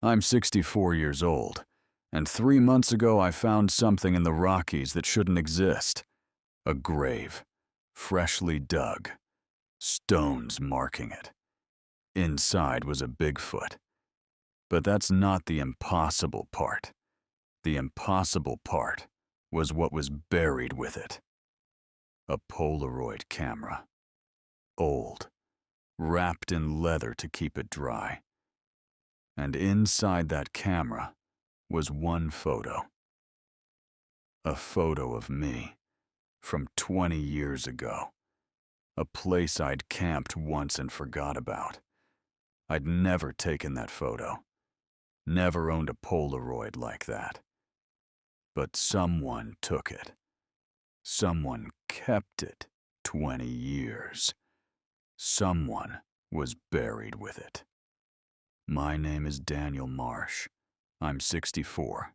I'm 64 years old, and 3 months ago I found something in the Rockies that shouldn't exist. A grave, freshly dug, stones marking it. Inside was a Bigfoot. But that's not the impossible part. The impossible part was what was buried with it. A Polaroid camera. Old, wrapped in leather to keep it dry. And inside that camera was one photo. A photo of me from 20 years ago. A place I'd camped once and forgot about. I'd never taken that photo. Never owned a Polaroid like that. But someone took it. Someone kept it 20 years. Someone was buried with it. My name is Daniel Marsh. I'm 64.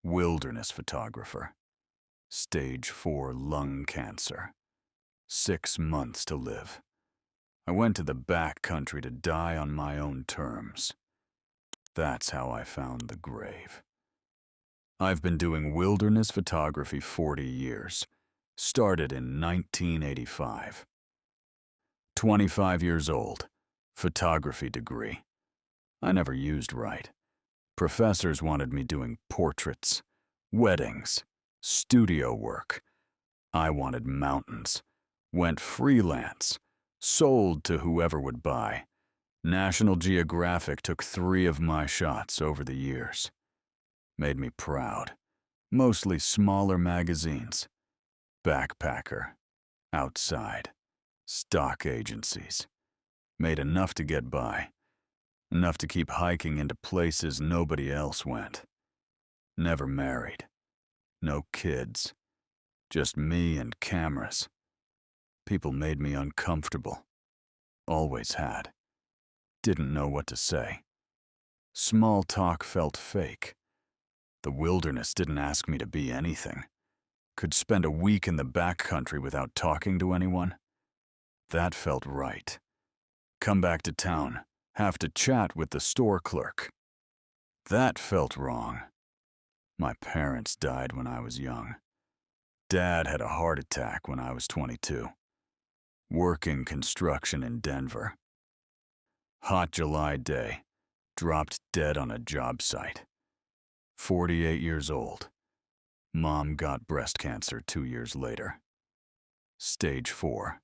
Wilderness photographer. Stage 4 lung cancer. 6 months to live. I went to the back country to die on my own terms. That's how I found the grave. I've been doing wilderness photography 40 years. Started in 1985. 25 years old. Photography degree. I never used right. Professors wanted me doing portraits, weddings, studio work. I wanted mountains. Went freelance. Sold to whoever would buy. National Geographic took 3 of my shots over the years. Made me proud. Mostly smaller magazines. Backpacker. Outside. Stock agencies. Made enough to get by. Enough to keep hiking into places nobody else went. Never married. No kids. Just me and cameras. People made me uncomfortable. Always had. Didn't know what to say. Small talk felt fake. The wilderness didn't ask me to be anything. Could spend a week in the backcountry without talking to anyone. That felt right. Come back to town, have to chat with the store clerk. That felt wrong. My parents died when I was young. Dad had a heart attack when I was 22. Working construction in Denver. Hot July day, dropped dead on a job site. 48 years old. Mom got breast cancer 2 years later. Stage 4.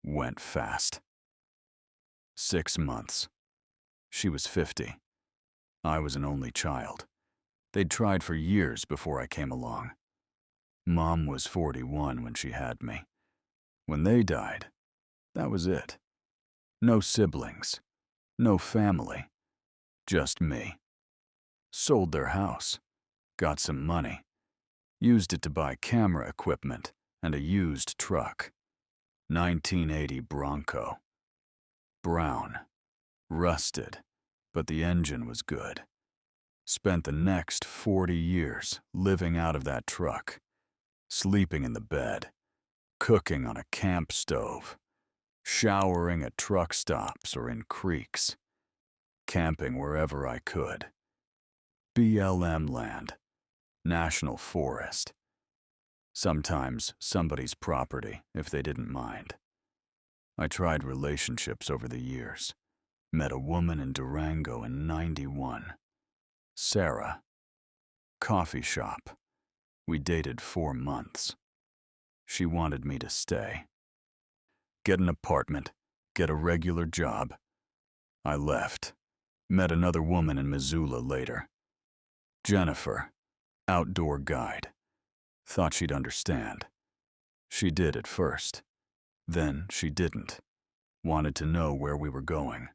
Went fast. 6 months. She was 50. I was an only child. They'd tried for years before I came along. Mom was 41 when she had me. When they died, that was it. No siblings. No family. Just me. Sold their house. Got some money. Used it to buy camera equipment and a used truck. 1980 Bronco. Brown. Rusted, but the engine was good. Spent the next 40 years living out of that truck. Sleeping in the bed. Cooking on a camp stove. Showering at truck stops or in creeks. Camping wherever I could. BLM land. National forest. Sometimes somebody's property if they didn't mind. I tried relationships over the years. Met a woman in Durango in '91. Sarah. Coffee shop. We dated 4 months. She wanted me to stay. Get an apartment. Get a regular job. I left. Met another woman in Missoula later. Jennifer. Outdoor guide. Thought she'd understand. She did at first. Then she didn't. Wanted to know where we were going.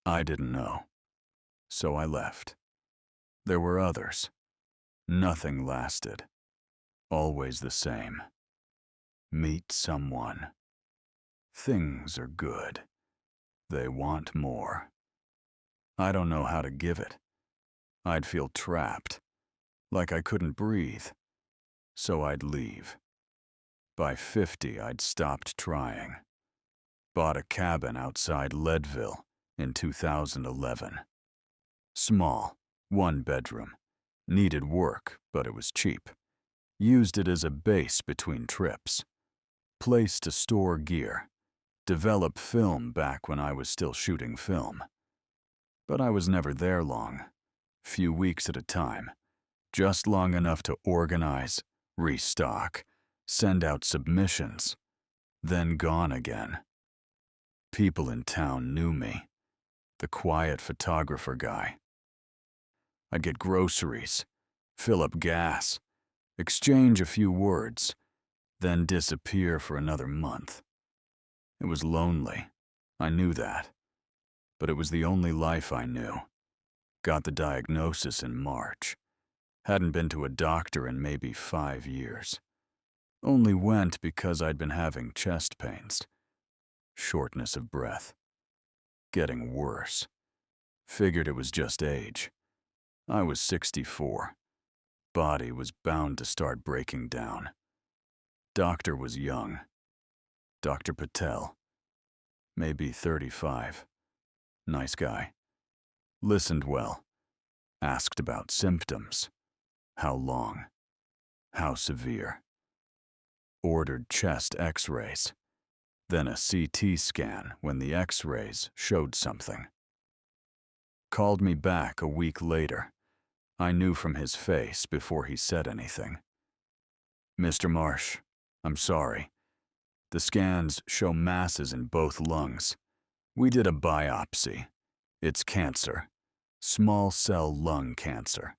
I didn't know. So I left. There were others. Nothing lasted. Always the same. Meet someone. Things are good. They want more. I don't know how to give it. I'd feel trapped. Like I couldn't breathe. So I'd leave. By 50, I'd stopped trying. Bought a cabin outside Leadville in 2011. Small, 1 bedroom. Needed work, but it was cheap. Used it as a base between trips. Place to store gear. Develop film back when I was still shooting film. But I was never there long. Few weeks at a time. Just long enough to organize, restock, send out submissions. Then gone again. People in town knew me. The quiet photographer guy. I'd get groceries, fill up gas, exchange a few words, then disappear for another month. It was lonely. I knew that. But it was the only life I knew. Got the diagnosis in March. Hadn't been to a doctor in maybe 5 years. Only went because I'd been having chest pains. Shortness of breath. Getting worse. Figured it was just age. I was 64. Body was bound to start breaking down. Doctor was young. Dr. Patel. Maybe 35. Nice guy. Listened well. Asked about symptoms. How long? How severe? Ordered chest x-rays. Then a CT scan when the x-rays showed something. Called me back a week later. I knew from his face before he said anything. Mr. Marsh, I'm sorry. The scans show masses in both lungs. We did a biopsy. It's cancer. Small cell lung cancer.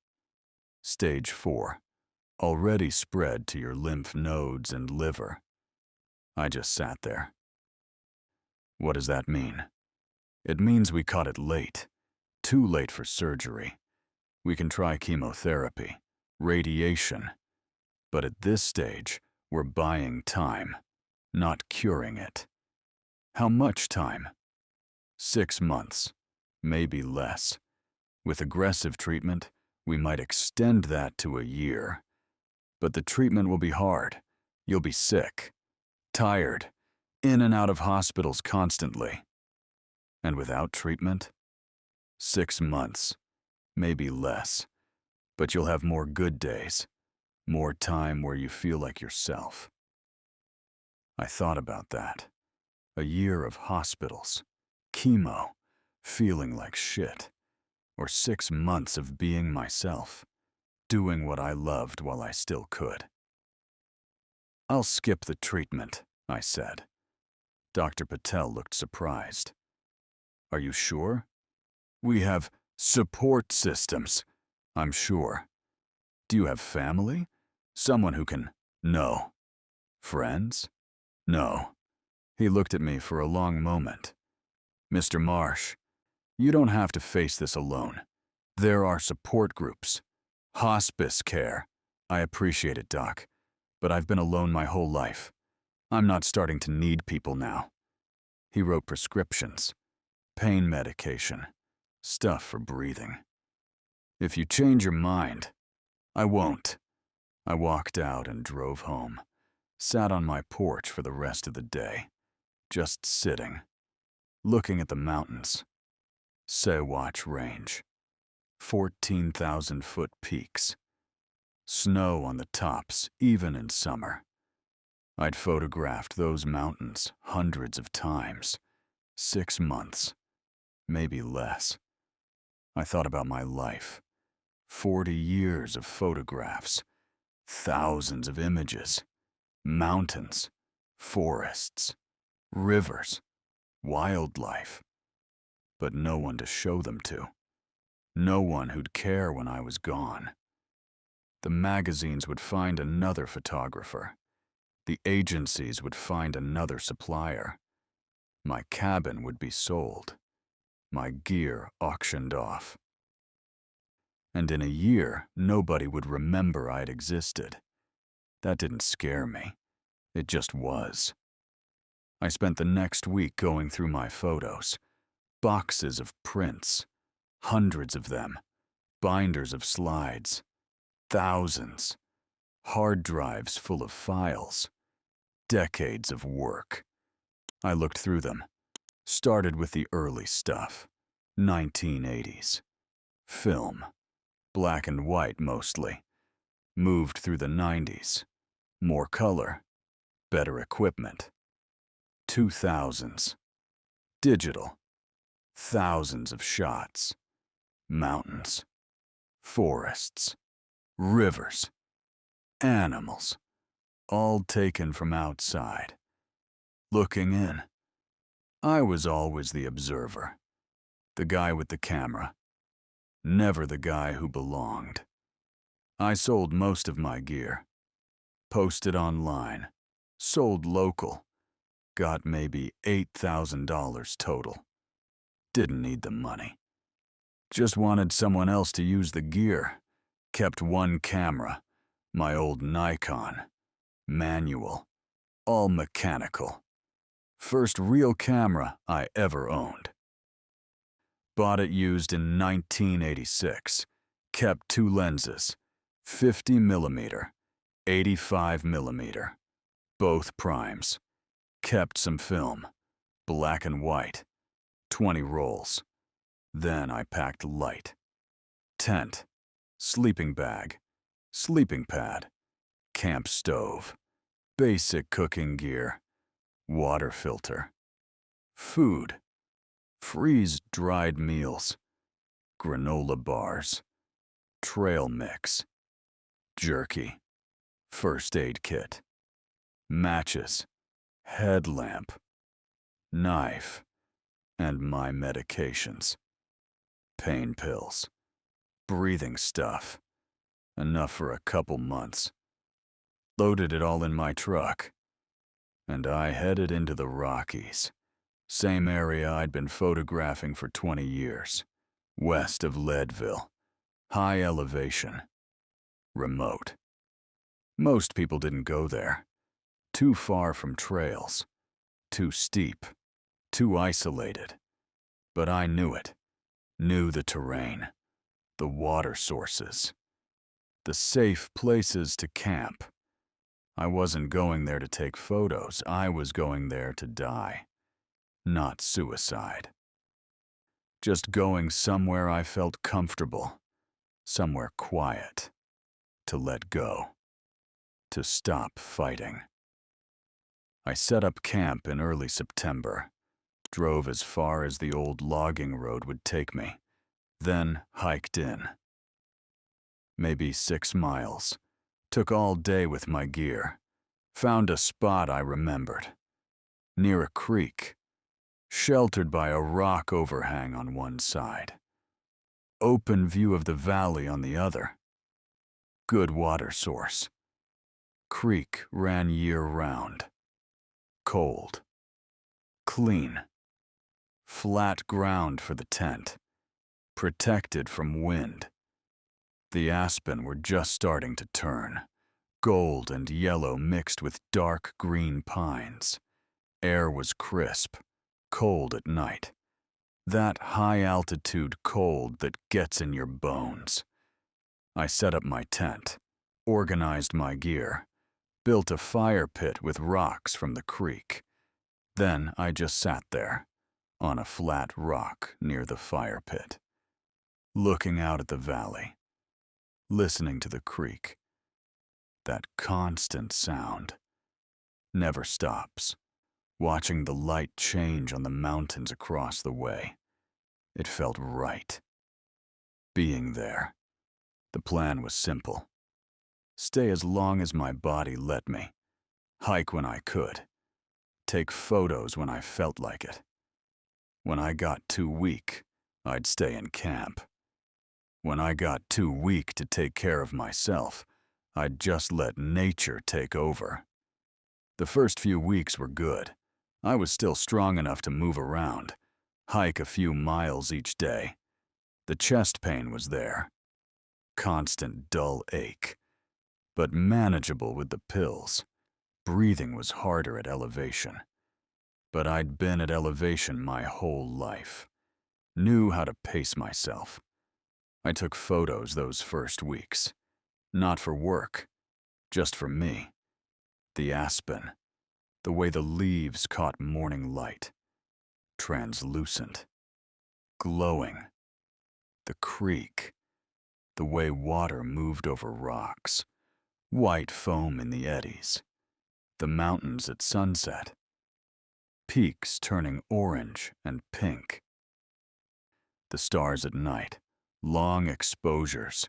Stage 4. Already spread to your lymph nodes and liver. I just sat there. What does that mean? It means we caught it late. Too late for surgery. We can try chemotherapy, radiation. But at this stage, we're buying time, not curing it. How much time? 6 months, maybe less. With aggressive treatment, we might extend that to a year. But the treatment will be hard. You'll be sick, tired, in and out of hospitals constantly. And without treatment? 6 months, maybe less. But you'll have more good days, more time where you feel like yourself. I thought about that. A year of hospitals, chemo, feeling like shit. Or 6 months of being myself, doing what I loved while I still could. I'll skip the treatment, I said. Dr. Patel looked surprised. Are you sure? We have support systems, I'm sure. Do you have family? Someone who can... No. Friends? No. He looked at me for a long moment. Mr. Marsh, you don't have to face this alone. There are support groups. Hospice care. I appreciate it, Doc, but I've been alone my whole life. I'm not starting to need people now. He wrote prescriptions, pain medication, stuff for breathing. If you change your mind, I won't. I walked out and drove home, sat on my porch for the rest of the day, just sitting, looking at the mountains. Sasquatch Range, 14,000-foot peaks. Snow on the tops, even in summer. I'd photographed those mountains hundreds of times. 6 months, maybe less. I thought about my life. 40 years of photographs, thousands of images, mountains, forests, rivers, wildlife. But no one to show them to. No one who'd care when I was gone. The magazines would find another photographer. The agencies would find another supplier. My cabin would be sold. My gear auctioned off. And in a year, nobody would remember I'd existed. That didn't scare me. It just was. I spent the next week going through my photos. Boxes of prints, hundreds of them, binders of slides, thousands, hard drives full of files, decades of work. I looked through them, started with the early stuff, 1980s. Film, black and white mostly, moved through the 90s. More color, better equipment. 2000s, digital, thousands of shots, mountains, forests, rivers, animals, all taken from outside. Looking in, I was always the observer, the guy with the camera, never the guy who belonged. I sold most of my gear, posted online, sold local, got maybe $8,000 total. Didn't need the money. Just wanted someone else to use the gear. Kept one camera, my old Nikon, manual, all mechanical. First real camera I ever owned. Bought it used in 1986. Kept two lenses, 50mm, 85mm, both primes. Kept some film, black and white, 20 rolls. Then I packed light. Tent, sleeping bag, sleeping pad, camp stove, basic cooking gear, water filter, food, freeze-dried meals, granola bars, trail mix, jerky, first aid kit, matches, headlamp, knife, and my medications, pain pills, breathing stuff, enough for a couple months. Loaded it all in my truck, and I headed into the Rockies, same area I'd been photographing for 20 years, west of Leadville, high elevation, remote. Most people didn't go there, too far from trails, too steep, too isolated. But I knew it, knew the terrain, the water sources, the safe places to camp. I wasn't going there to take photos, I was going there to die. Not suicide. Just going somewhere I felt comfortable, somewhere quiet, to let go, to stop fighting. I set up camp in early September, drove as far as the old logging road would take me, then hiked in. Maybe 6 miles. Took all day with my gear. Found a spot I remembered. Near a creek. Sheltered by a rock overhang on one side. Open view of the valley on the other. Good water source. Creek ran year-round. Cold. Clean. Flat ground for the tent. Protected from wind. The aspen were just starting to turn. Gold and yellow mixed with dark green pines. Air was crisp, cold at night. That high-altitude cold that gets in your bones. I set up my tent, organized my gear, built a fire pit with rocks from the creek. Then I just sat there, on a flat rock near the fire pit, looking out at the valley, listening to the creek. That constant sound. Never stops. Watching the light change on the mountains across the way. It felt right. Being there. The plan was simple. Stay as long as my body let me. Hike when I could. Take photos when I felt like it. When I got too weak, I'd stay in camp. When I got too weak to take care of myself, I'd just let nature take over. The first few weeks were good. I was still strong enough to move around, hike a few miles each day. The chest pain was there. Constant dull ache, but manageable with the pills. Breathing was harder at elevation. But I'd been at elevation my whole life. Knew how to pace myself. I took photos those first weeks. Not for work, just for me. The aspen, the way the leaves caught morning light. Translucent. Glowing. The creek, the way water moved over rocks, white foam in the eddies, the mountains at sunset, peaks turning orange and pink, the stars at night, long exposures,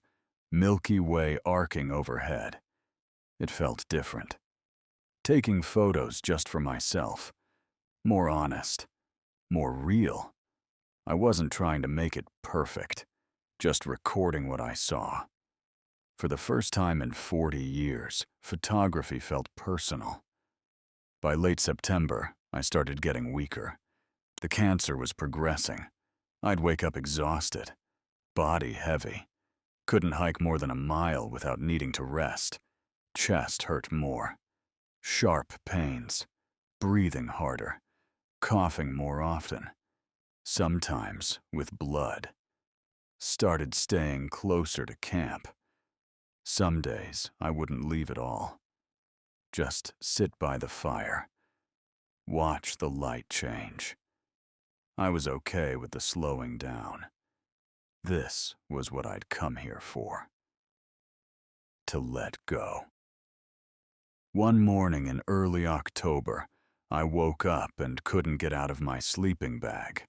Milky Way arcing overhead. It felt different. Taking photos just for myself, more honest, more real. I wasn't trying to make it perfect, just recording what I saw. For the first time in 40 years, photography felt personal. By late September, I started getting weaker. The cancer was progressing. I'd wake up exhausted, body heavy. Couldn't hike more than a mile without needing to rest. Chest hurt more. Sharp pains. Breathing harder. Coughing more often. Sometimes with blood. Started staying closer to camp. Some days I wouldn't leave at all. Just sit by the fire. Watch the light change. I was okay with the slowing down. This was what I'd come here for. To let go. One morning in early October, I woke up and couldn't get out of my sleeping bag.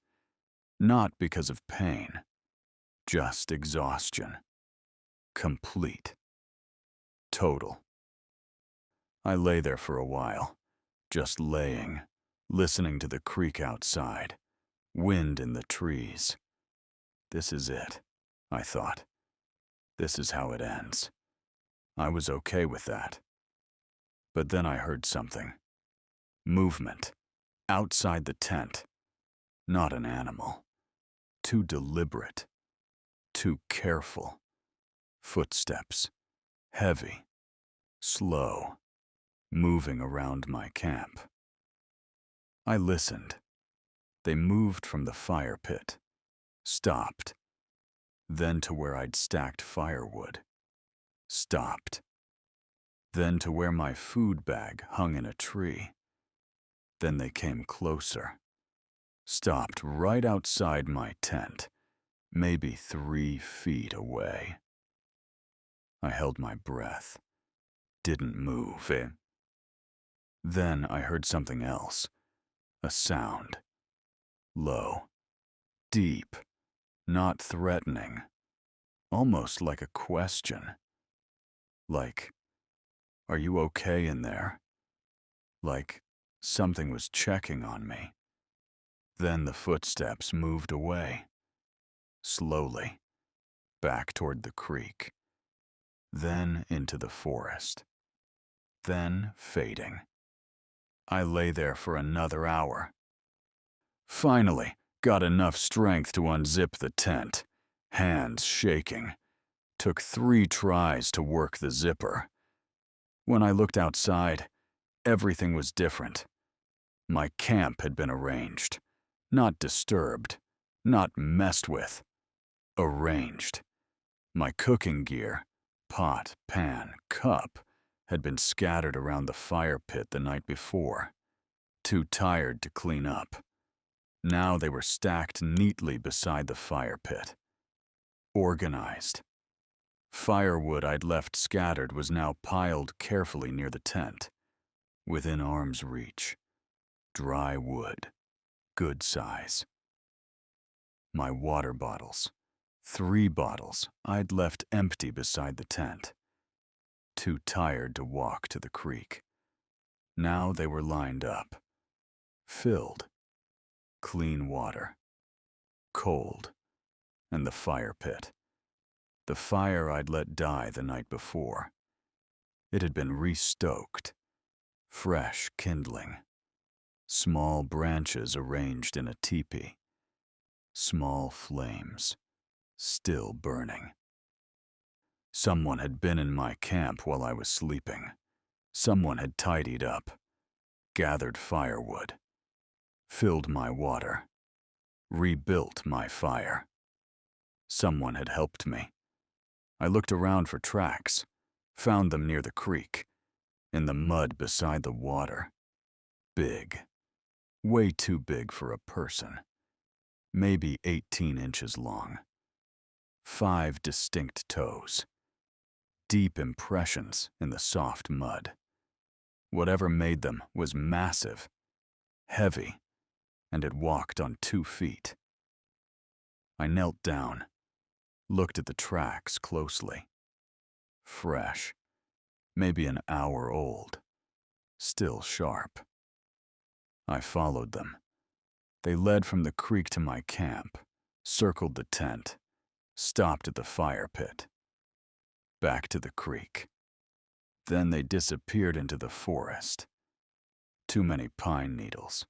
Not because of pain, just exhaustion. Complete. Total. I lay there for a while, just laying, listening to the creek outside, wind in the trees. This is it, I thought. This is how it ends. I was okay with that. But then I heard something. Movement. Outside the tent. Not an animal. Too deliberate. Too careful. Footsteps. Heavy. Slow. Moving around my camp. I listened. They moved from the fire pit. Stopped. Then to where I'd stacked firewood. Stopped. Then to where my food bag hung in a tree. Then they came closer. Stopped right outside my tent, maybe 3 feet away. I held my breath. Didn't move. Then I heard something else. A sound. Low. Deep. Not threatening. Almost like a question. Like, are you okay in there? Like something was checking on me. Then the footsteps moved away. Slowly. Back toward the creek. Then into the forest. Then fading. I lay there for another hour. Finally, got enough strength to unzip the tent. Hands shaking. Took 3 tries to work the zipper. When I looked outside, everything was different. My camp had been arranged. Not disturbed. Not messed with. Arranged. My cooking gear, pot, pan, cup, had been scattered around the fire pit the night before. Too tired to clean up. Now they were stacked neatly beside the fire pit. Organized. Firewood I'd left scattered was now piled carefully near the tent. Within arm's reach. Dry wood. Good size. My water bottles. 3 bottles I'd left empty beside the tent. Too tired to walk to the creek. Now they were lined up. Filled. Clean water. Cold. And the fire pit. The fire I'd let die the night before. It had been restoked. Fresh kindling. Small branches arranged in a teepee. Small flames. Still burning. Someone had been in my camp while I was sleeping. Someone had tidied up. Gathered firewood. Filled my water. Rebuilt my fire. Someone had helped me. I looked around for tracks. Found them near the creek. In the mud beside the water. Big. Way too big for a person. Maybe 18 inches long. 5 distinct toes. Deep impressions in the soft mud. Whatever made them was massive, heavy, and it walked on 2 feet. I knelt down, looked at the tracks closely. Fresh, maybe an hour old, still sharp. I followed them. They led from the creek to my camp, circled the tent, stopped at the fire pit. Back to the creek. Then they disappeared into the forest. Too many pine needles.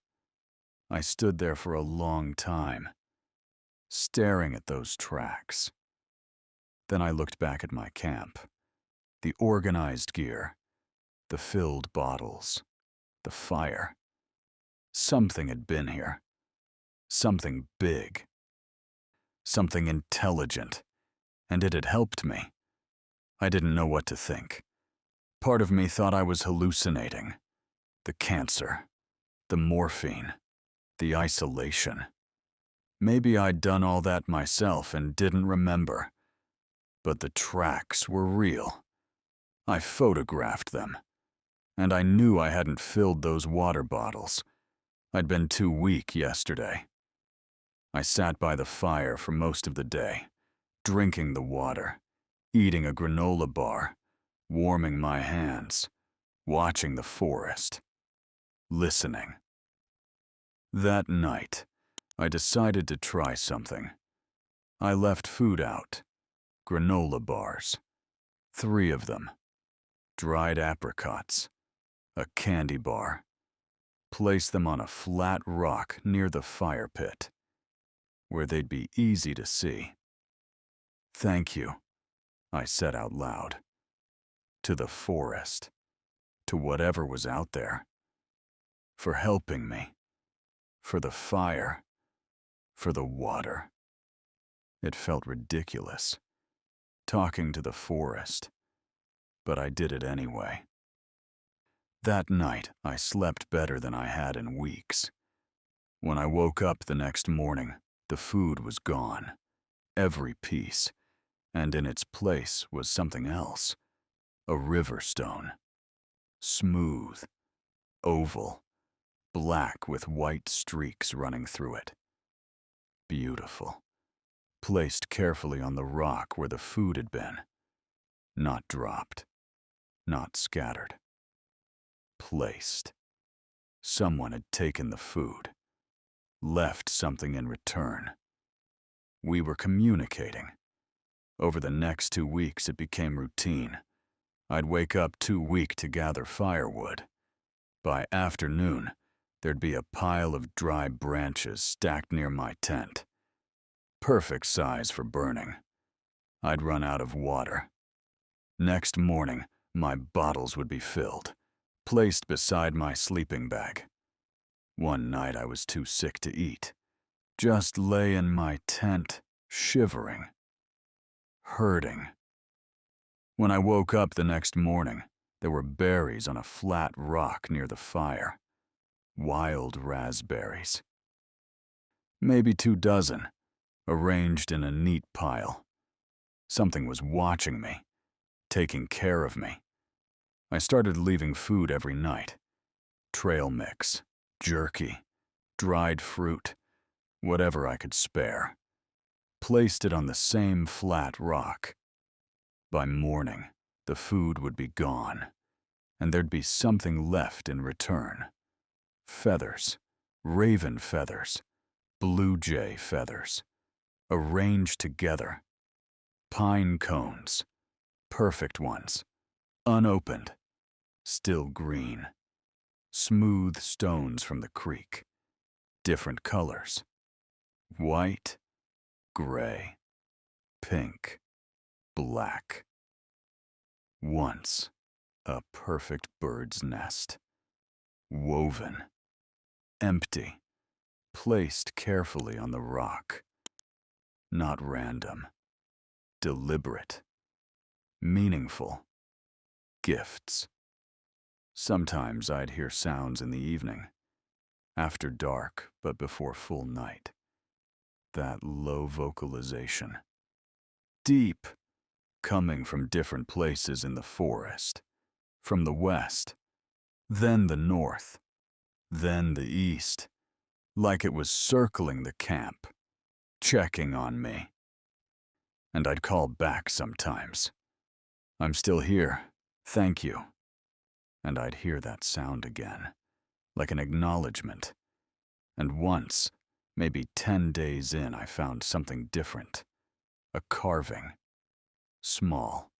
I stood there for a long time, staring at those tracks. Then I looked back at my camp. The organized gear, the filled bottles, the fire. Something had been here. Something big. Something intelligent. And it had helped me. I didn't know what to think. Part of me thought I was hallucinating. The cancer, the morphine, the isolation. Maybe I'd done all that myself and didn't remember. But the tracks were real. I photographed them. And I knew I hadn't filled those water bottles. I'd been too weak yesterday. I sat by the fire for most of the day, drinking the water, eating a granola bar, warming my hands, watching the forest, listening. That night, I decided to try something. I left food out. Granola bars. 3 of them. Dried apricots. A candy bar. Placed them on a flat rock near the fire pit, where they'd be easy to see. Thank you, I said out loud. To the forest. To whatever was out there. For helping me. For the fire. For the water. It felt ridiculous, talking to the forest, but I did it anyway. That night, I slept better than I had in weeks. When I woke up the next morning, the food was gone, every piece, and in its place was something else, a river stone. Smooth, oval, black with white streaks running through it. Beautiful. Placed carefully on the rock where the food had been. Not dropped. Not scattered. Placed. Someone had taken the food. Left something in return. We were communicating. Over the next 2 weeks, it became routine. I'd wake up too weak to gather firewood. By afternoon, there'd be a pile of dry branches stacked near my tent. Perfect size for burning. I'd run out of water. Next morning, my bottles would be filled, placed beside my sleeping bag. One night I was too sick to eat. Just lay in my tent, shivering, hurting. When I woke up the next morning, there were berries on a flat rock near the fire. Wild raspberries. Maybe 24, arranged in a neat pile. Something was watching me, taking care of me. I started leaving food every night. Trail mix, jerky, dried fruit, whatever I could spare. Placed it on the same flat rock. By morning, the food would be gone, and there'd be something left in return. Feathers, raven feathers, blue jay feathers, arranged together. Pine cones, perfect ones, unopened, still green. Smooth stones from the creek, different colors. White, gray, pink, black. Once, a perfect bird's nest. Woven, empty, placed carefully on the rock. Not random, deliberate, meaningful. Gifts. Sometimes I'd hear sounds in the evening, after dark but before full night. That low vocalization. deep, coming from different places in the forest. From the west, then the north, then the east, like it was circling the camp, checking on me. And I'd call back sometimes. "I'm still here, thank you." And I'd hear that sound again, like an acknowledgement. And once, maybe 10 days in, I found something different. A carving. Small,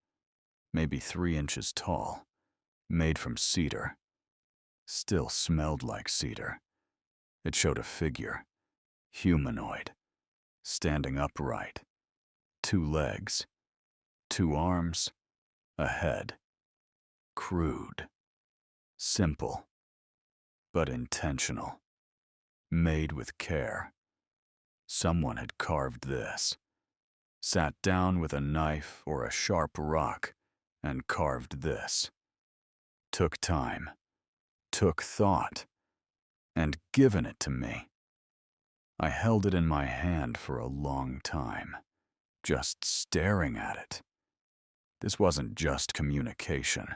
maybe 3 inches tall, made from cedar. Still smelled like cedar. It showed a figure, humanoid, standing upright. 2 legs, 2 arms, a head. Crude. Simple. But intentional. Made with care. Someone had carved this. Sat down with a knife or a sharp rock and carved this. Took time. Took thought. And given it to me. I held it in my hand for a long time, just staring at it. This wasn't just communication.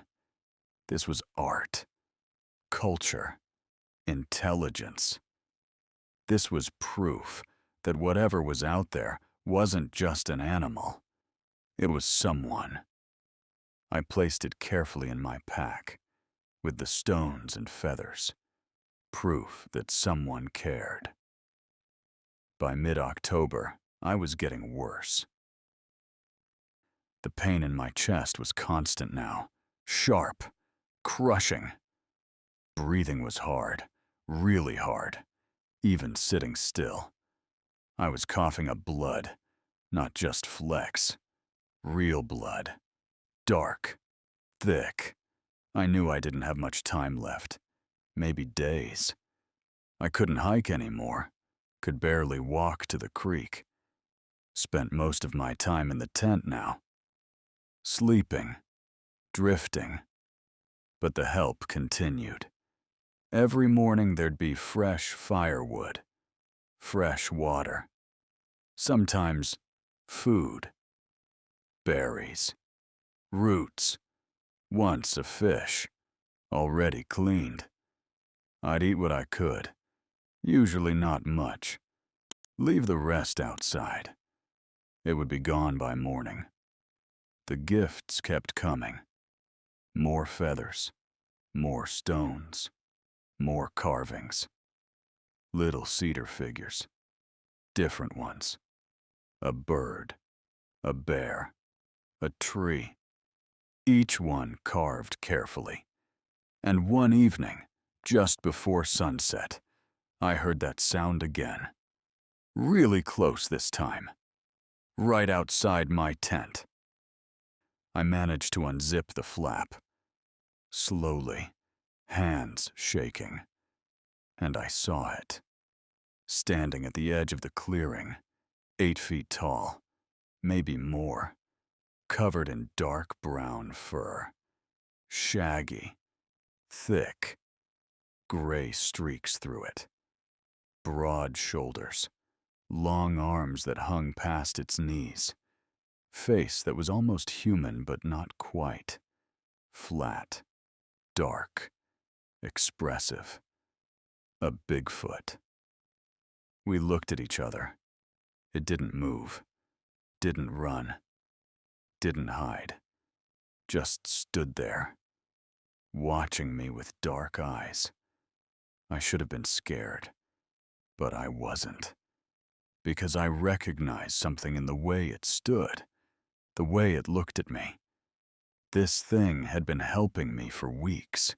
This was art, culture, intelligence. This was proof that whatever was out there wasn't just an animal. It was someone. I placed it carefully in my pack, with the stones and feathers. Proof that someone cared. By mid-October, I was getting worse. The pain in my chest was constant now, sharp, crushing. Breathing was hard, really hard, even sitting still. I was coughing up blood, not just flecks. Real blood. Dark. Thick. I knew I didn't have much time left. Maybe days. I couldn't hike anymore. Could barely walk to the creek. Spent most of my time in the tent now. Sleeping. Drifting. But the help continued. Every morning there'd be fresh firewood. Fresh water. Sometimes food. Berries. Roots. Once a fish. Already cleaned. I'd eat what I could. Usually not much. Leave the rest outside. It would be gone by morning. The gifts kept coming. More feathers. More stones. More carvings. Little cedar figures. Different ones. A bird. A bear. A tree. Each one carved carefully. And one evening, just before sunset, I heard that sound again. Really close this time. Right outside my tent. I managed to unzip the flap. Slowly, hands shaking. And I saw it. Standing at the edge of the clearing, 8 feet tall, maybe more, covered in dark brown fur. Shaggy, thick, gray streaks through it. Broad shoulders, long arms that hung past its knees. Face that was almost human but not quite. Flat, dark, expressive. A Bigfoot. We looked at each other. It didn't move, didn't run, didn't hide. Just stood there, watching me with dark eyes. I should have been scared, but I wasn't. Because I recognized something in the way it stood, the way it looked at me. This thing had been helping me for weeks.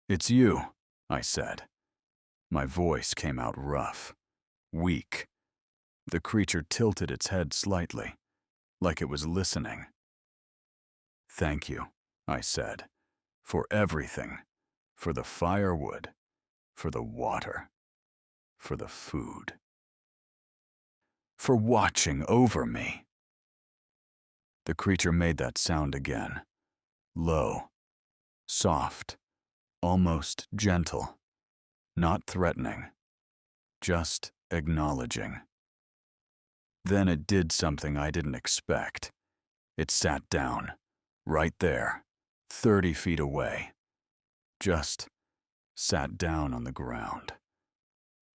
"It's you," I said. My voice came out rough, weak. The creature tilted its head slightly, like it was listening. "Thank you," I said, "for everything, for the firewood, for the water, for the food, for watching over me." The creature made that sound again, low, soft, almost gentle, not threatening, just acknowledging. Then it did something I didn't expect. It sat down, right there, 30 feet away. Just sat down on the ground,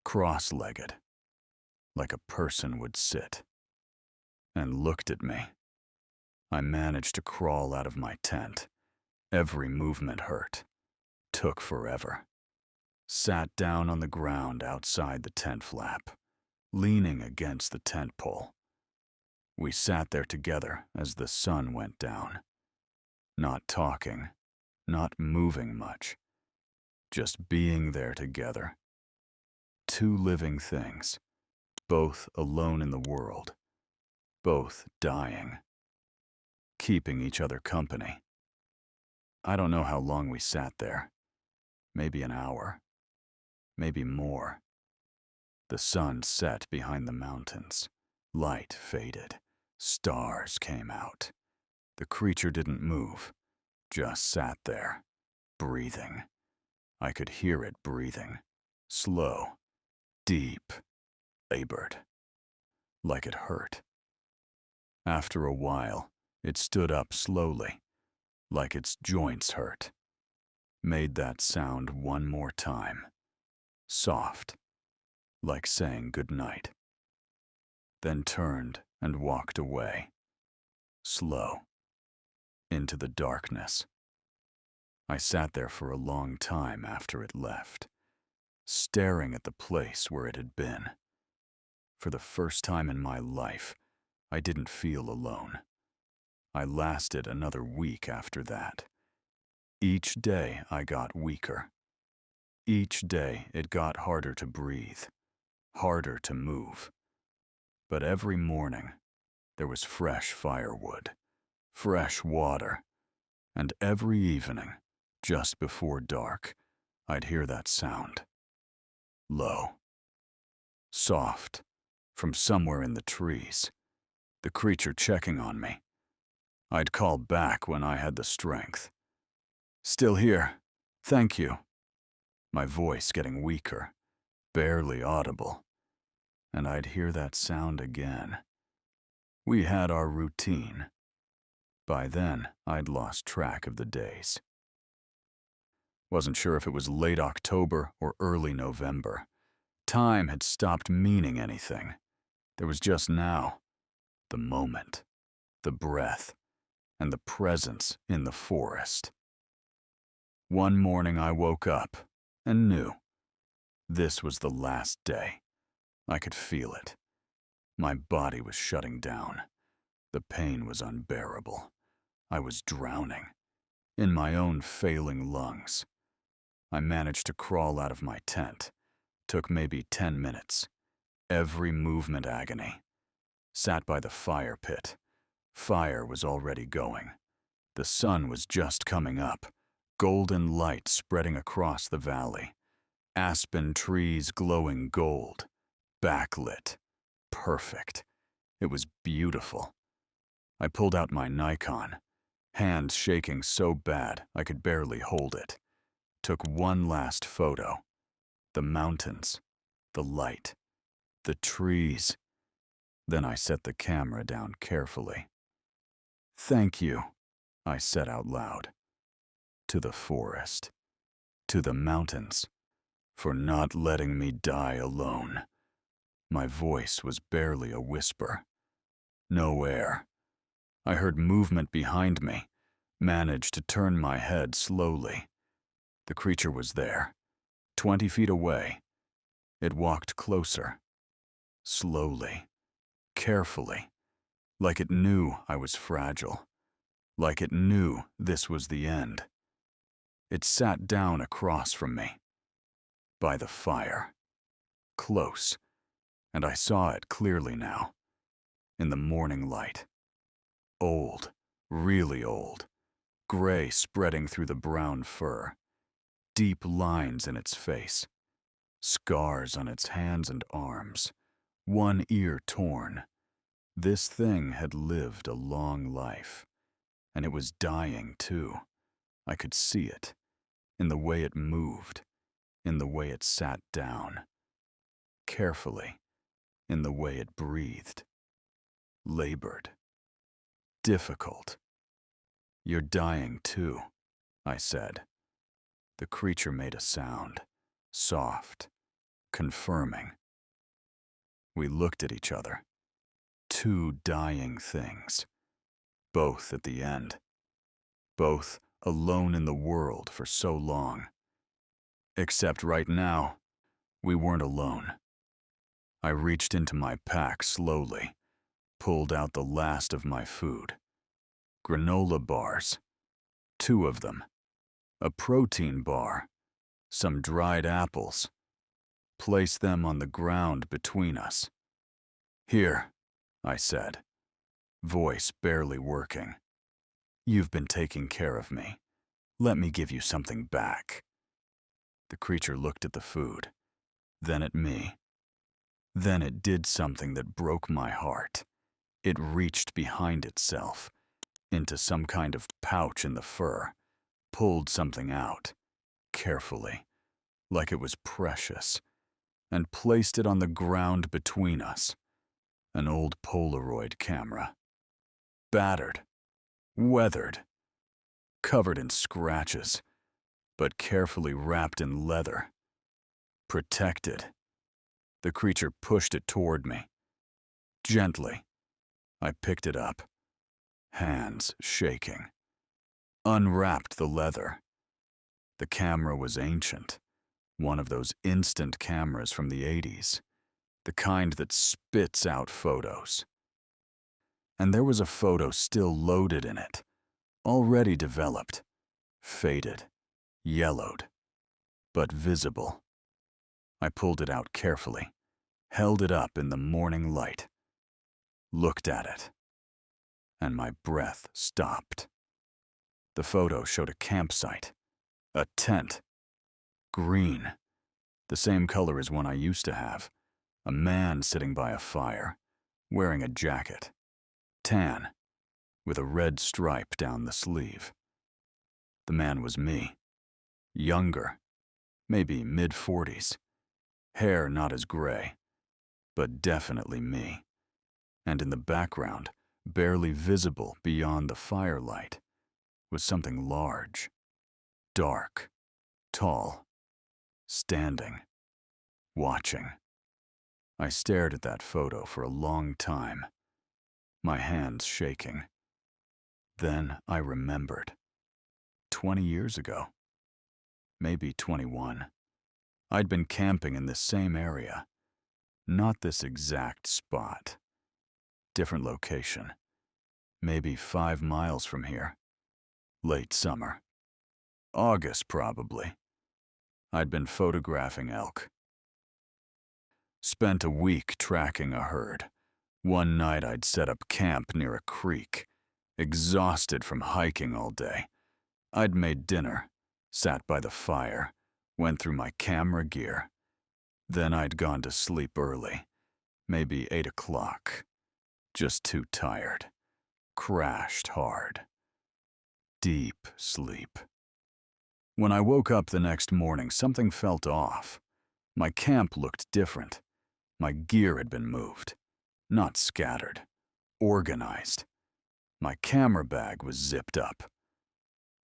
cross-legged, like a person would sit, and looked at me. I managed to crawl out of my tent. Every movement hurt. Took forever. Sat down on the ground outside the tent flap, leaning against the tent pole. We sat there together as the sun went down. Not talking, not moving much. Just being there together. Two living things, both alone in the world, both dying, keeping each other company. I don't know how long we sat there. Maybe an hour. Maybe more. The sun set behind the mountains. Light faded. Stars came out. The creature didn't move, just sat there, breathing. I could hear it breathing. Slow, deep, labored, like it hurt. After a while, it stood up slowly, like its joints hurt. Made that sound one more time. Soft, like saying goodnight. Then turned and walked away. Slow. Into the darkness. I sat there for a long time after it left, staring at the place where it had been. For the first time in my life, I didn't feel alone. I lasted another week after that. Each day I got weaker. Each day it got harder to breathe, harder to move. But every morning, there was fresh firewood, fresh water, and every evening, just before dark, I'd hear that sound. Low. Soft. From somewhere in the trees. The creature checking on me. I'd call back when I had the strength. Still here. Thank you. My voice getting weaker, barely audible. And I'd hear that sound again. We had our routine. By then, I'd lost track of the days. Wasn't sure if it was late October or early November. Time had stopped meaning anything. There was just now, the moment, the breath, and the presence in the forest. One morning I woke up and knew. This was the last day. I could feel it. My body was shutting down. The pain was unbearable. I was drowning. In my own failing lungs. I managed to crawl out of my tent. Took maybe 10 minutes. Every movement agony. Sat by the fire pit. Fire was already going. The sun was just coming up. Golden light spreading across the valley. Aspen trees glowing gold. Backlit. Perfect. It was beautiful. I pulled out my Nikon. Hands shaking so bad I could barely hold it. Took one last photo. The mountains, the light, the trees. Then I set the camera down carefully. Thank you, I said out loud. To the forest, to the mountains, for not letting me die alone. My voice was barely a whisper. No air. I heard movement behind me, managed to turn my head slowly. The creature was there, 20 feet away. It walked closer, slowly, carefully, like it knew I was fragile, like it knew this was the end. It sat down across from me, by the fire, close, and I saw it clearly now, in the morning light. Old, really old, gray spreading through the brown fur, deep lines in its face, scars on its hands and arms, one ear torn. This thing had lived a long life, and it was dying too. I could see it, in the way it moved, in the way it sat down, carefully, in the way it breathed. labored, difficult. "You're dying too," I said. The creature made a sound, soft, confirming. We looked at each other. Two dying things, both at the end, both alone in the world for so long. Except right now, we weren't alone. I reached into my pack slowly, pulled out the last of my food. Granola bars, 2 of them, a protein bar, some dried apples. Placed them on the ground between us. "Here," I said, voice barely working. "You've been taking care of me. Let me give you something back." The creature looked at the food, then at me. Then it did something that broke my heart. It reached behind itself, into some kind of pouch in the fur, pulled something out, carefully, like it was precious, and placed it on the ground between us. An old Polaroid camera. Battered, weathered, covered in scratches, but carefully wrapped in leather. Protected. The creature pushed it toward me. Gently. I picked it up, hands shaking. Unwrapped the leather. The camera was ancient, one of those instant cameras from the 80s, the kind that spits out photos. And there was a photo still loaded in it, already developed, faded, yellowed, but visible. I pulled it out carefully, held it up in the morning light, looked at it, and my breath stopped. The photo showed a campsite, a tent, green, the same color as one I used to have, a man sitting by a fire, wearing a jacket, tan, with a red stripe down the sleeve. The man was me, younger, maybe mid-40s, hair not as gray, but definitely me. And in the background, barely visible beyond the firelight, was something large, dark, tall, standing, watching. I stared at that photo for a long time, my hands shaking. Then I remembered. 20 years ago, maybe 21, I'd been camping in this same area. Not this exact spot. Different location. Maybe 5 miles from here. Late summer. August, probably. I'd been photographing elk. Spent a week tracking a herd. One night I'd set up camp near a creek, exhausted from hiking all day. I'd made dinner, sat by the fire, went through my camera gear. Then I'd gone to sleep early, maybe 8 o'clock. Just too tired. Crashed hard. Deep sleep. When I woke up the next morning, something felt off. My camp looked different. My gear had been moved. Not scattered. Organized. My camera bag was zipped up.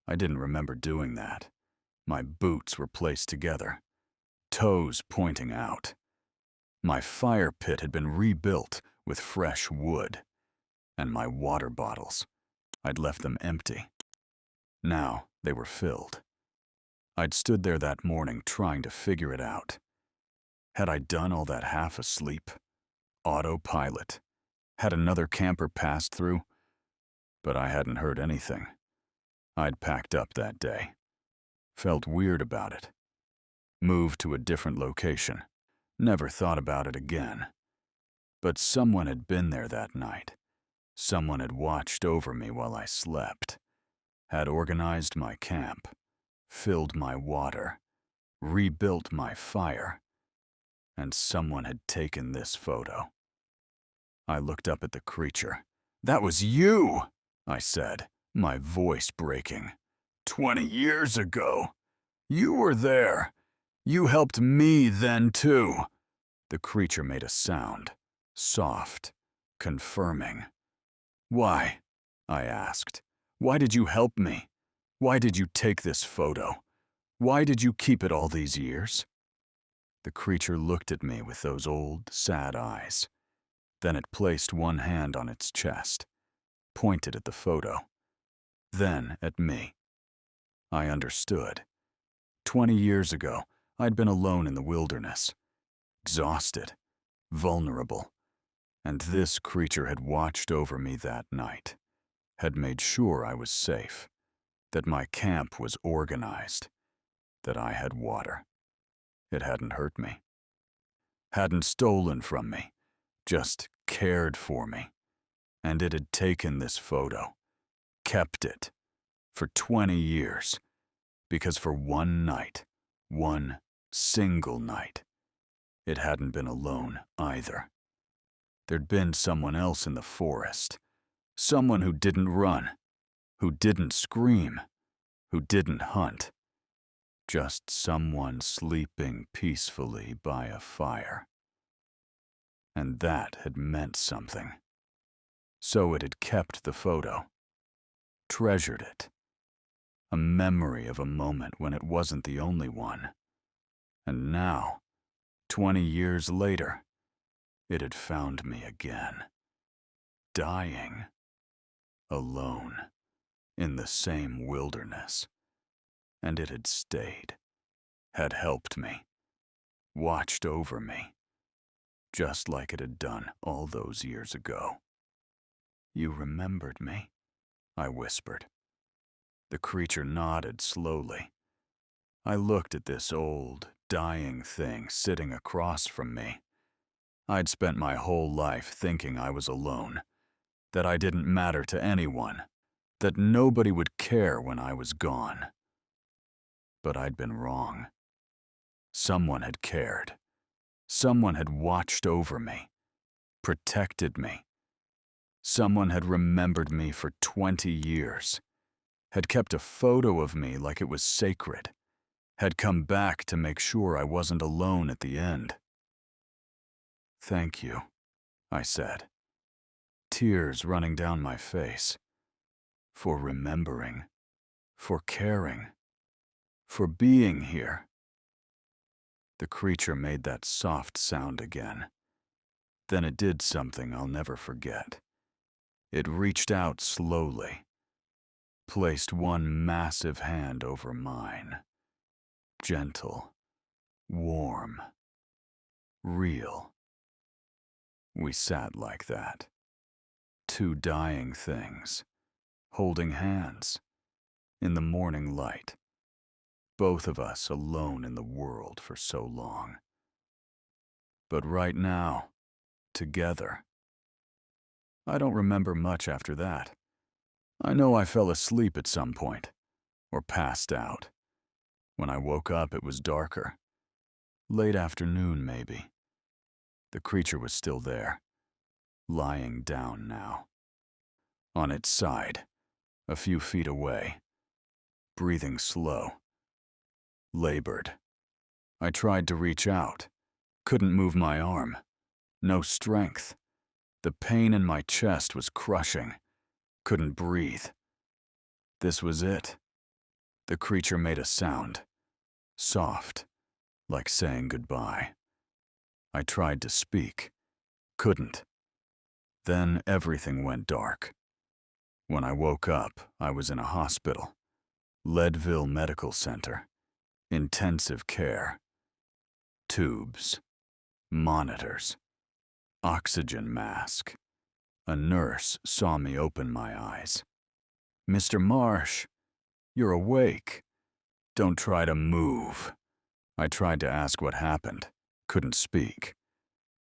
I didn't remember doing that. My boots were placed together, toes pointing out. My fire pit had been rebuilt with fresh wood. And my water bottles, I'd left them empty. Now they were filled. I'd stood there that morning trying to figure it out. Had I done all that half asleep? Autopilot. Had another camper passed through? But I hadn't heard anything. I'd packed up that day. Felt weird about it. Moved to a different location. Never thought about it again. But someone had been there that night. Someone had watched over me while I slept. Had organized my camp. Filled my water. Rebuilt my fire. And someone had taken this photo. I looked up at the creature. "That was you!" I said, my voice breaking. 20 years ago. You were there. You helped me then too. The creature made a sound, soft, confirming. Why? I asked. Why did you help me? Why did you take this photo? Why did you keep it all these years? The creature looked at me with those old, sad eyes. Then it placed one hand on its chest, pointed at the photo, then at me. I understood. 20 years ago, I'd been alone in the wilderness, exhausted, vulnerable, and this creature had watched over me that night, had made sure I was safe, that my camp was organized, that I had water. It hadn't hurt me, hadn't stolen from me, just cared for me. And it had taken this photo, kept it, for 20 years, because for one night, one single night, it hadn't been alone either. There'd been someone else in the forest, someone who didn't run, who didn't scream, who didn't hunt, just someone sleeping peacefully by a fire. And that had meant something. So it had kept the photo, treasured it, a memory of a moment when it wasn't the only one. And now, 20 years later, it had found me again, dying, alone, in the same wilderness. And it had stayed, had helped me, watched over me, just like it had done all those years ago. You remembered me, I whispered. The creature nodded slowly. I looked at this old, dying thing sitting across from me. I'd spent my whole life thinking I was alone, that I didn't matter to anyone, that nobody would care when I was gone. But I'd been wrong. Someone had cared. Someone had watched over me, protected me. Someone had remembered me for 20 years, had kept a photo of me like it was sacred, had come back to make sure I wasn't alone at the end. Thank you, I said, tears running down my face, for remembering, for caring, for being here. The creature made that soft sound again. Then it did something I'll never forget. It reached out slowly, placed one massive hand over mine. Gentle, warm, real. We sat like that, two dying things, holding hands, in the morning light, both of us alone in the world for so long. But right now, together. I don't remember much after that. I know I fell asleep at some point, or passed out. When I woke up, it was darker. Late afternoon, maybe. The creature was still there, lying down now. On its side, a few feet away, breathing slow, labored. I tried to reach out, couldn't move my arm, no strength. The pain in my chest was crushing, couldn't breathe. This was it. The creature made a sound, soft, like saying goodbye. I tried to speak, couldn't. Then everything went dark. When I woke up, I was in a hospital, Leadville Medical Center, intensive care. Tubes, monitors, oxygen mask. A nurse saw me open my eyes. "Mr. Marsh, you're awake. Don't try to move." I tried to ask what happened, couldn't speak.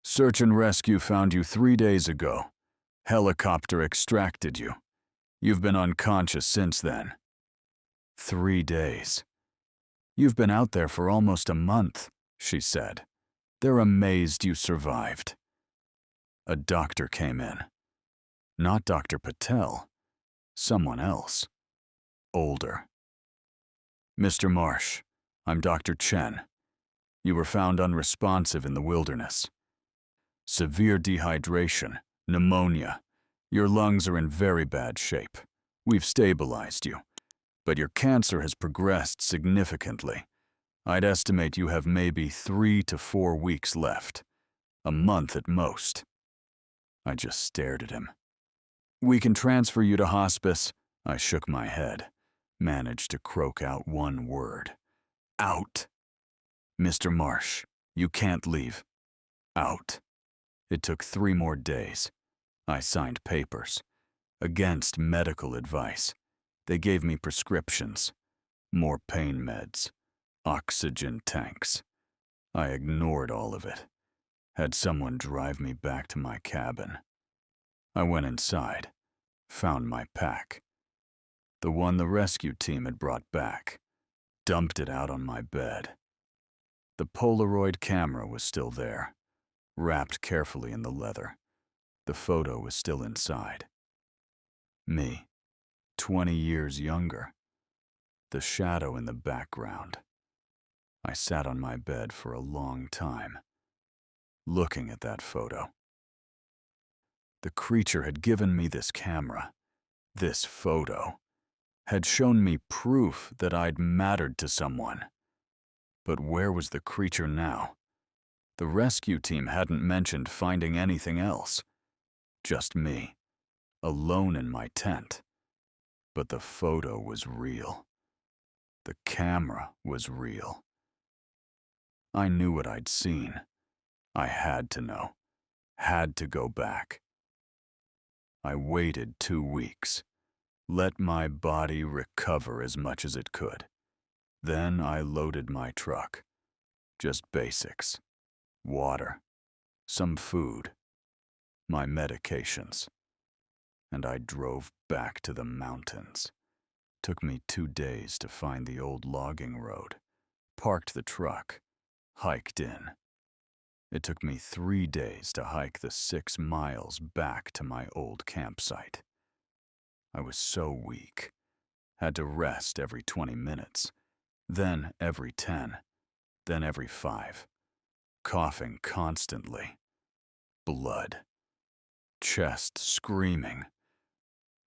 "Search and rescue found you 3 days ago. Helicopter extracted you. You've been unconscious since then." 3 days. "You've been out there for almost a month," she said. "They're amazed you survived." A doctor came in. Not Dr. Patel. Someone else. Older. "Mr. Marsh, I'm Dr. Chen. You were found unresponsive in the wilderness. Severe dehydration, pneumonia, Your lungs are in very bad shape. We've stabilized you, but your cancer has progressed significantly. I'd estimate you have maybe 3 to 4 weeks left. A month at most." I just stared at him. "We can transfer you to hospice." I shook my head, managed to croak out one word. "Out." "Mr. Marsh, you can't leave." "Out." It took 3 more days. I signed papers. Against medical advice. They gave me prescriptions. More pain meds. Oxygen tanks. I ignored all of it. Had someone drive me back to my cabin. I went inside. Found my pack. The one the rescue team had brought back. Dumped it out on my bed. The Polaroid camera was still there, wrapped carefully in the leather. The photo was still inside. Me, 20 years younger. The shadow in the background. I sat on my bed for a long time, looking at that photo. The creature had given me this camera, this photo, had shown me proof that I'd mattered to someone. But where was the creature now? The rescue team hadn't mentioned finding anything else. Just me, alone in my tent. But the photo was real. The camera was real. I knew what I'd seen. I had to know. Had to go back. I waited 2 weeks. Let my body recover as much as it could. Then I loaded my truck. Just basics. Water. Some food. My medications. And I drove back to the mountains. Took me 2 days to find the old logging road. Parked the truck. Hiked in. It took me 3 days to hike the 6 miles back to my old campsite. I was so weak. Had to rest every 20 minutes, then every 10, then every 5. Coughing constantly. Blood. Chest screaming.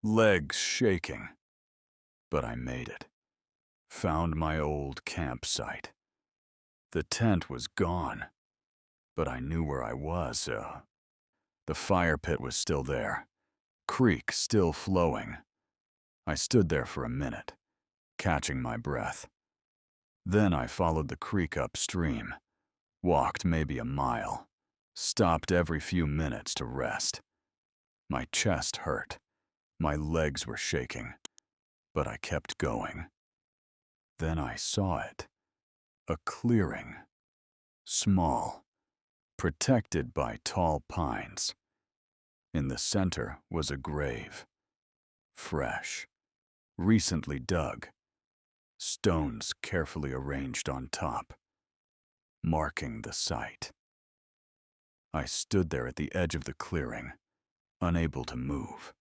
Legs shaking. But I made it. Found my old campsite. The tent was gone, but I knew where I was. The fire pit was still there. Creek still flowing. I stood there for a minute, catching my breath. Then I followed the creek upstream, walked maybe a mile, stopped every few minutes to rest. My chest hurt, my legs were shaking, but I kept going. Then I saw it, a clearing, small, protected by tall pines. In the center was a grave, fresh, recently dug, stones carefully arranged on top, marking the site. I stood there at the edge of the clearing, unable to move,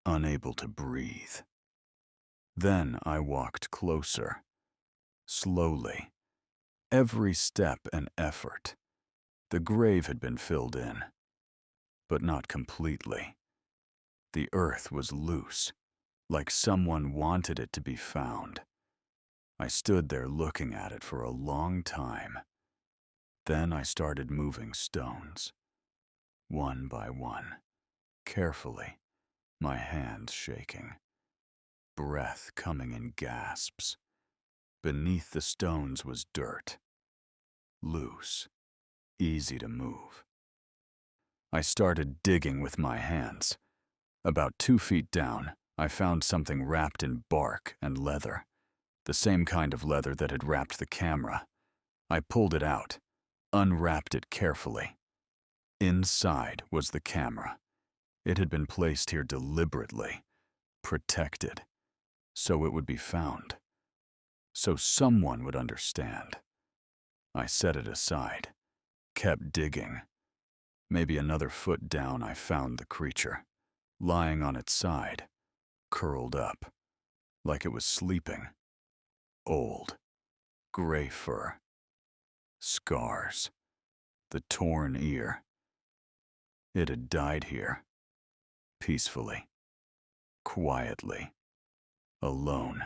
unable to breathe. Then I walked closer, slowly, every step an effort. The grave had been filled in, but not completely. The earth was loose, like someone wanted it to be found. I stood there looking at it for a long time. Then I started moving stones, one by one, carefully, my hands shaking, breath coming in gasps. Beneath the stones was dirt, loose, easy to move. I started digging with my hands. About 2 feet down, I found something wrapped in bark and leather, the same kind of leather that had wrapped the camera. I pulled it out, unwrapped it carefully. Inside was the camera. It had been placed here deliberately, protected, so it would be found, so someone would understand. I set it aside, kept digging. Maybe another foot down I found the creature, lying on its side, curled up, like it was sleeping. Old, gray fur, scars, the torn ear. It had died here. peacefully, quietly, alone.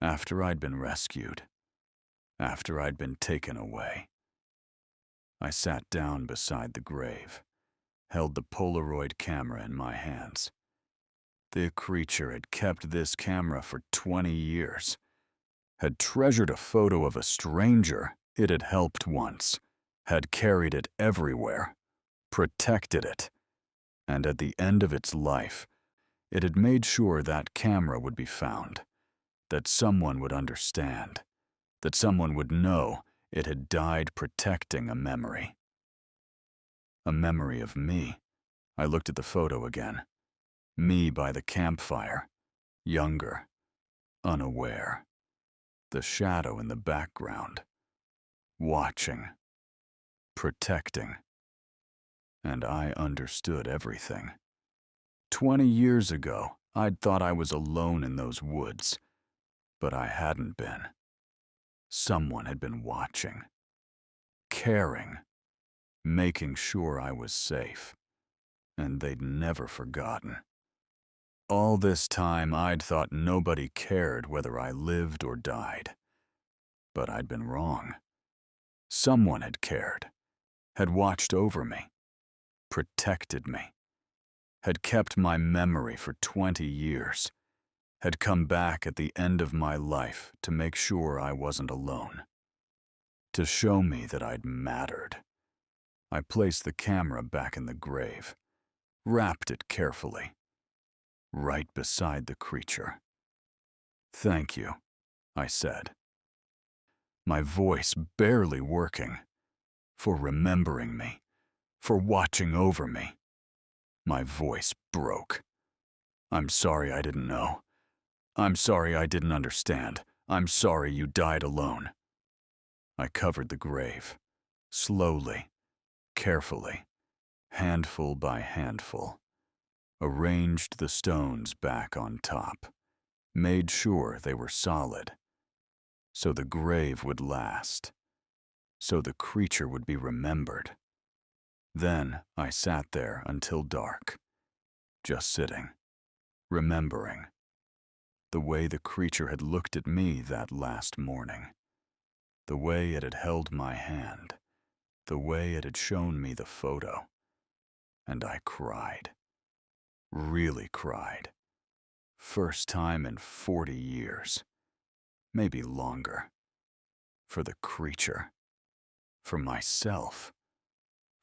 After I'd been rescued, after I'd been taken away, I sat down beside the grave, held the Polaroid camera in my hands. The creature had kept this camera for 20 years, had treasured a photo of a stranger it had helped once, had carried it everywhere, protected it, and at the end of its life, it had made sure that camera would be found, that someone would understand, that someone would know it had died protecting a memory. A memory of me. I looked at the photo again. Me by the campfire, younger, unaware. The shadow in the background, watching, protecting. And I understood everything. 20 years ago, I'd thought I was alone in those woods, but I hadn't been. Someone had been watching, caring, making sure I was safe, and they'd never forgotten. All this time, I'd thought nobody cared whether I lived or died. But I'd been wrong. Someone had cared, had watched over me, protected me, had kept my memory for 20 years, had come back at the end of my life to make sure I wasn't alone, to show me that I'd mattered. I placed the camera back in the grave, wrapped it carefully, right beside the creature. "Thank you," I said, my voice barely working, "for remembering me, for watching over me." My voice broke. "I'm sorry I didn't know. I'm sorry I didn't understand. I'm sorry you died alone." I covered the grave, slowly, carefully, handful by handful, arranged the stones back on top, made sure they were solid, so the grave would last, so the creature would be remembered. Then I sat there until dark, just sitting, remembering the way the creature had looked at me that last morning, the way it had held my hand, the way it had shown me the photo. And I cried, really cried. First time in 40 years, maybe longer. For the creature, for myself,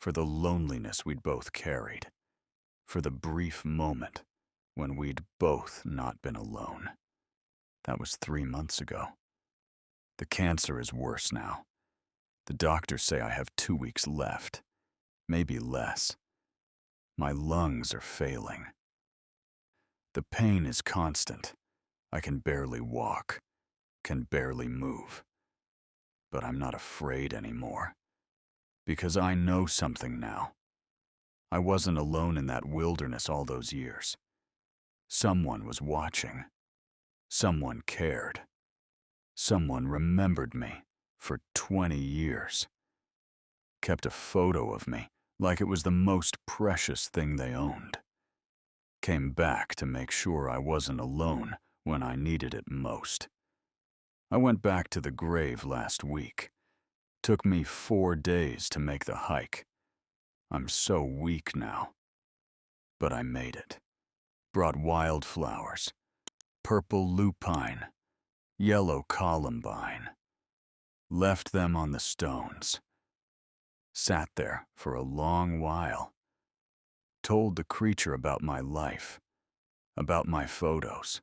for the loneliness we'd both carried, for the brief moment when we'd both not been alone. That was 3 months ago. The cancer is worse now. The doctors say I have 2 weeks left, maybe less. My lungs are failing. The pain is constant. I can barely walk, can barely move. But I'm not afraid anymore, because I know something now. I wasn't alone in that wilderness all those years. Someone was watching. Someone cared. Someone remembered me for 20 years. Kept a photo of me like it was the most precious thing they owned. Came back to make sure I wasn't alone when I needed it most. I went back to the grave last week. Took me 4 days to make the hike. I'm so weak now. But I made it. Brought wildflowers, purple lupine, yellow columbine. Left them on the stones. Sat there for a long while. Told the creature about my life, about my photos,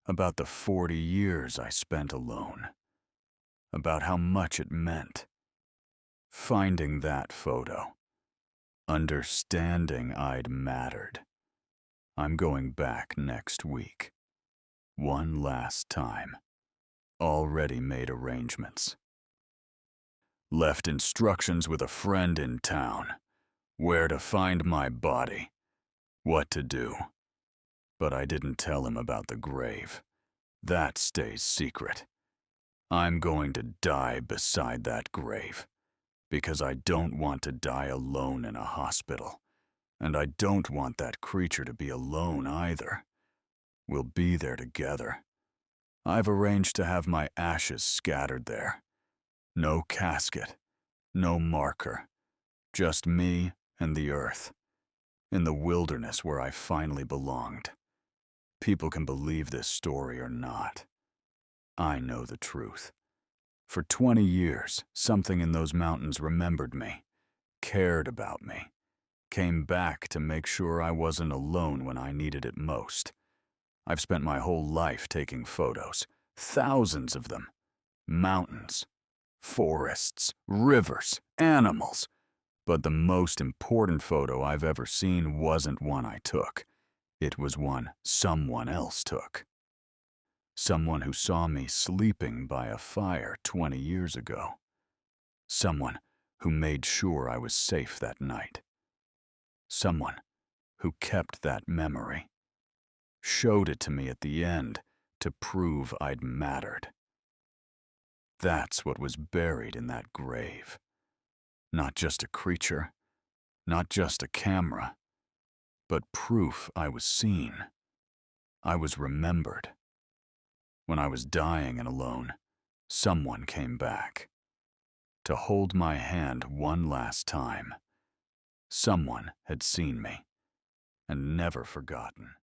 about the 40 years I spent alone, about how much it meant. Finding that photo, understanding I'd mattered. I'm going back next week. One last time. Already made arrangements. Left instructions with a friend in town. Where to find my body. What to do. But I didn't tell him about the grave. That stays secret. I'm going to die beside that grave, because I don't want to die alone in a hospital. And I don't want that creature to be alone either. We'll be there together. I've arranged to have my ashes scattered there. No casket, no marker, just me and the earth, in the wilderness where I finally belonged. People can believe this story or not. I know the truth. For 20 years, something in those mountains remembered me, cared about me, came back to make sure I wasn't alone when I needed it most. I've spent my whole life taking photos, thousands of them. Mountains, forests, rivers, animals. But the most important photo I've ever seen wasn't one I took. It was one someone else took. Someone who saw me sleeping by a fire 20 years ago. Someone who made sure I was safe that night. Someone who kept that memory. Showed it to me at the end to prove I'd mattered. That's what was buried in that grave. Not just a creature, not just a camera, but proof I was seen. I was remembered. When I was dying and alone, someone came back to hold my hand one last time. Someone had seen me and never forgotten.